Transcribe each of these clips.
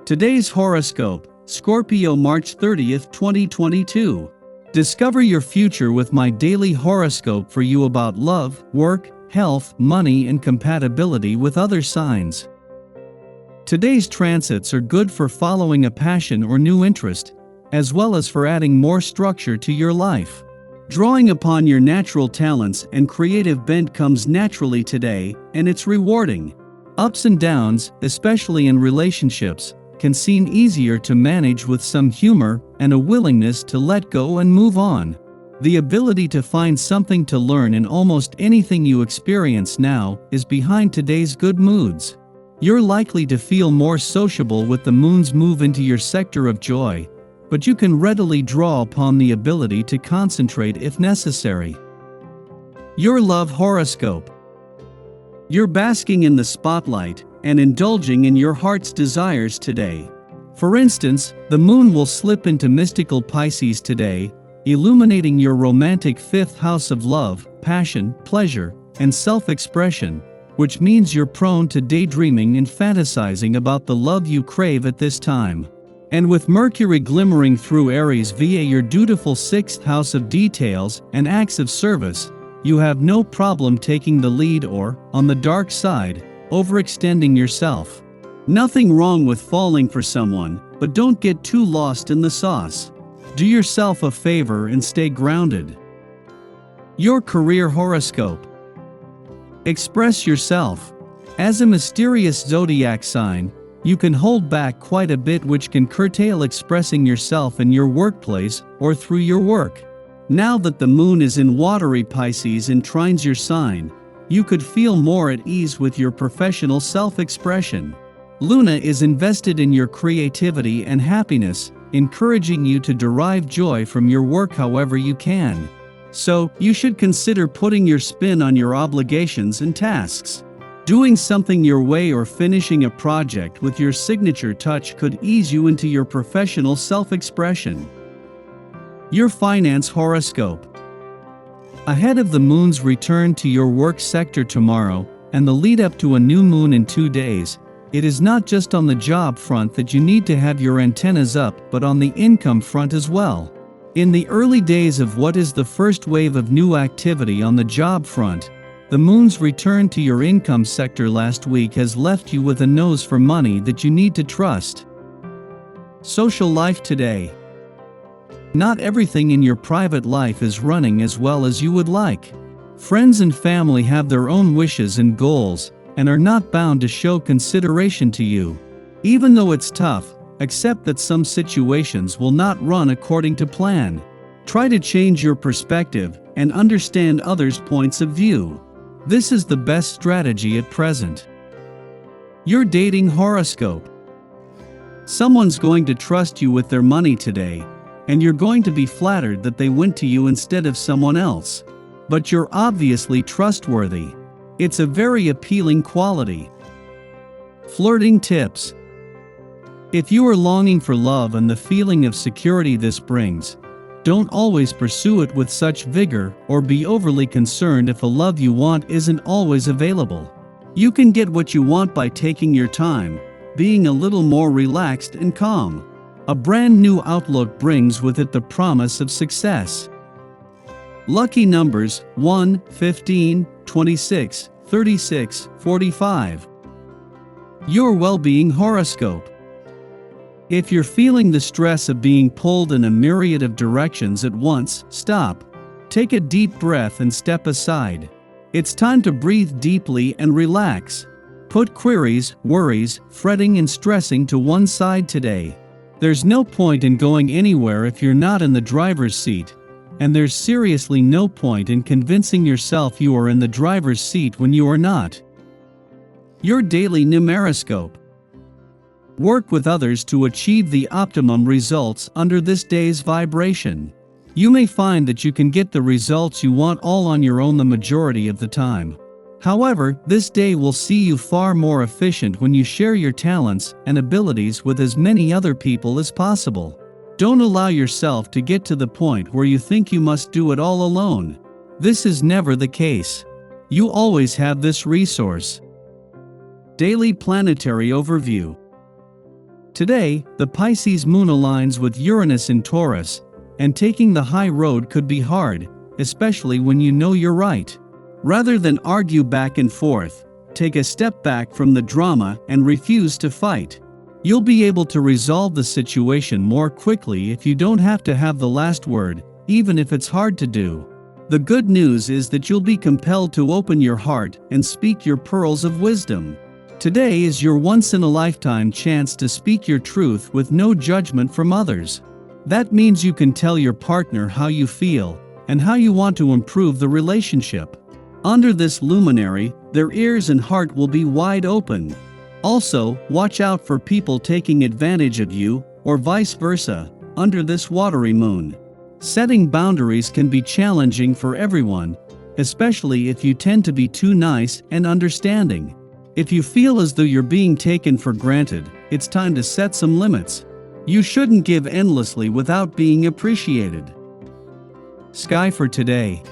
Today's horoscope, Scorpio March 30th, 2022. Discover your future with my daily horoscope for you about love, work, health, money, and compatibility with other signs. Today's transits are good for following a passion or new interest, as well as for adding more structure to your life. Drawing upon your natural talents and creative bent comes naturally today, and it's rewarding. Ups and downs, especially in relationships, can seem easier to manage with some humor and a willingness to let go and move on. The ability to find something to learn in almost anything you experience now is behind today's good moods. You're likely to feel more sociable with the moon's move into your sector of joy, but you can readily draw upon the ability to concentrate if necessary. Your love horoscope. You're basking in the spotlight and indulging in your heart's desires today. For instance, the moon will slip into mystical Pisces today, illuminating your romantic fifth house of love, passion, pleasure, and self-expression, which means you're prone to daydreaming and fantasizing about the love you crave at this time. And with Mercury glimmering through Aries via your dutiful sixth house of details and acts of service, you have no problem taking the lead or, on the dark side, overextending yourself. Nothing wrong with falling for someone, but don't get too lost in the sauce. Do yourself a favor and stay grounded. Your career horoscope. Express yourself. As a mysterious zodiac sign, you can hold back quite a bit, which can curtail expressing yourself in your workplace or through your work. Now that the moon is in watery Pisces and trines your sign, you could feel more at ease with your professional self-expression. Luna is invested in your creativity and happiness, encouraging you to derive joy from your work however you can. So, you should consider putting your spin on your obligations and tasks. Doing something your way or finishing a project with your signature touch could ease you into your professional self-expression. Your finance horoscope. Ahead of the moon's return to your work sector tomorrow, and the lead up to a new moon in 2 days, it is not just on the job front that you need to have your antennas up, but on the income front as well. In the early days of what is the first wave of new activity on the job front, the moon's return to your income sector last week has left you with a nose for money that you need to trust. Social life today. Not everything in your private life is running as well as you would like. Friends and family have their own wishes and goals, and are not bound to show consideration to you. Even though it's tough, accept that some situations will not run according to plan. Try to change your perspective and understand others' points of view. This is the best strategy at present. Your dating horoscope. Someone's going to trust you with their money today, and you're going to be flattered that they went to you instead of someone else. But you're obviously trustworthy. It's a very appealing quality. Flirting tips. If you are longing for love and the feeling of security this brings, don't always pursue it with such vigor or be overly concerned if the love you want isn't always available. You can get what you want by taking your time, being a little more relaxed and calm. A brand new outlook brings with it the promise of success. Lucky numbers 1, 15, 26, 36, 45. Your well-being horoscope. If you're feeling the stress of being pulled in a myriad of directions at once, stop. Take a deep breath and step aside. It's time to breathe deeply and relax. Put queries, worries, fretting and stressing to one side today. There's no point in going anywhere if you're not in the driver's seat, and there's seriously no point in convincing yourself you are in the driver's seat when you are not. Your daily numeroscope. Work with others to achieve the optimum results under this day's vibration. You may find that you can get the results you want all on your own the majority of the time. However, this day will see you far more efficient when you share your talents and abilities with as many other people as possible. Don't allow yourself to get to the point where you think you must do it all alone. This is never the case. You always have this resource. Daily Planetary Overview. Today, the Pisces moon aligns with Uranus in Taurus, and taking the high road could be hard, especially when you know you're right. Rather than argue back and forth, take a step back from the drama and refuse to fight. You'll be able to resolve the situation more quickly if you don't have to have the last word, even if it's hard to do. The good news is that you'll be compelled to open your heart and speak your pearls of wisdom. Today is your once-in-a-lifetime chance to speak your truth with no judgment from others. That means you can tell your partner how you feel and how you want to improve the relationship. Under this luminary, their ears and heart will be wide open. Also, watch out for people taking advantage of you, or vice versa, under this watery moon. Setting boundaries can be challenging for everyone, especially if you tend to be too nice and understanding. If you feel as though you're being taken for granted, it's time to set some limits. You shouldn't give endlessly without being appreciated. Sky for today.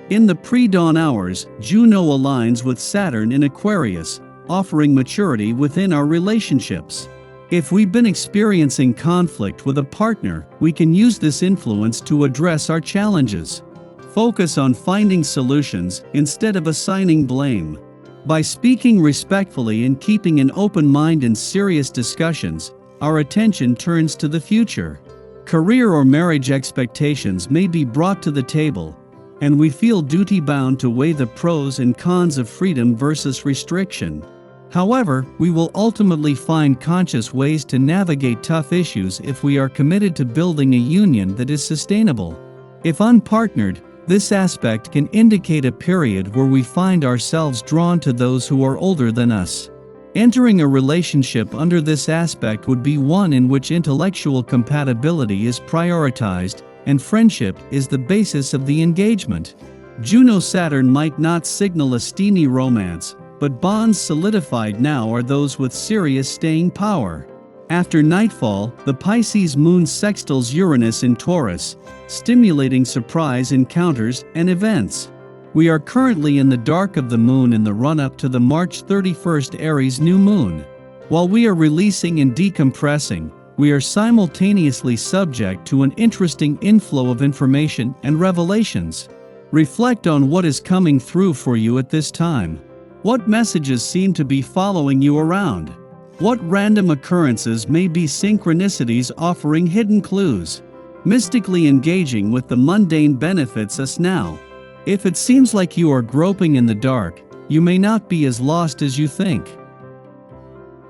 In the pre-dawn hours, Juno aligns with Saturn in Aquarius, offering maturity within our relationships. If we've been experiencing conflict with a partner, we can use this influence to address our challenges. Focus on finding solutions instead of assigning blame. By speaking respectfully and keeping an open mind in serious discussions, our attention turns to the future. Career or marriage expectations may be brought to the table, and we feel duty-bound to weigh the pros and cons of freedom versus restriction. However, we will ultimately find conscious ways to navigate tough issues if we are committed to building a union that is sustainable. If unpartnered, this aspect can indicate a period where we find ourselves drawn to those who are older than us. Entering a relationship under this aspect would be one in which intellectual compatibility is prioritized, and friendship is the basis of the engagement. Juno-Saturn might not signal a steamy romance, but bonds solidified now are those with serious staying power. After nightfall, the Pisces moon sextiles Uranus in Taurus, stimulating surprise encounters and events. We are currently in the dark of the moon in the run-up to the March 31st Aries new moon. While we are releasing and decompressing, we are simultaneously subject to an interesting inflow of information and revelations. Reflect on what is coming through for you at this time. What messages seem to be following you around? What random occurrences may be synchronicities offering hidden clues? Mystically engaging with the mundane benefits us now. If it seems like you are groping in the dark, you may not be as lost as you think.